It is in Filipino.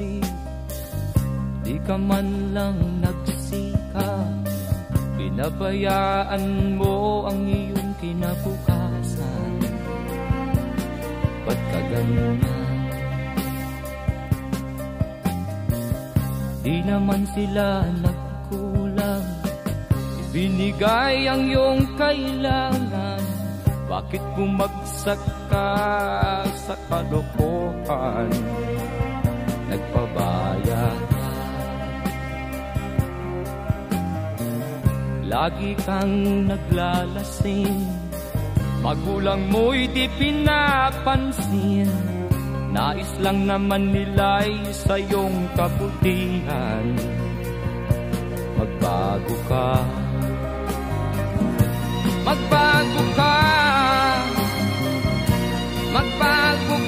kasi di ka man lang nagsikap. Pinabayaan mo ang iyong kinabukasan. Ba't ka ganyan? Di naman sila nagkulang, ibinigay ang iyong kailangan. Bakit bumagsak ka sa kalokohan? Nagpabaya ka, lagi kang naglalasing. Magulang mo'y di pinapansin. Nais lang naman nila'y sa iyong kabutihan. Magbago ka, magbago ka, magbago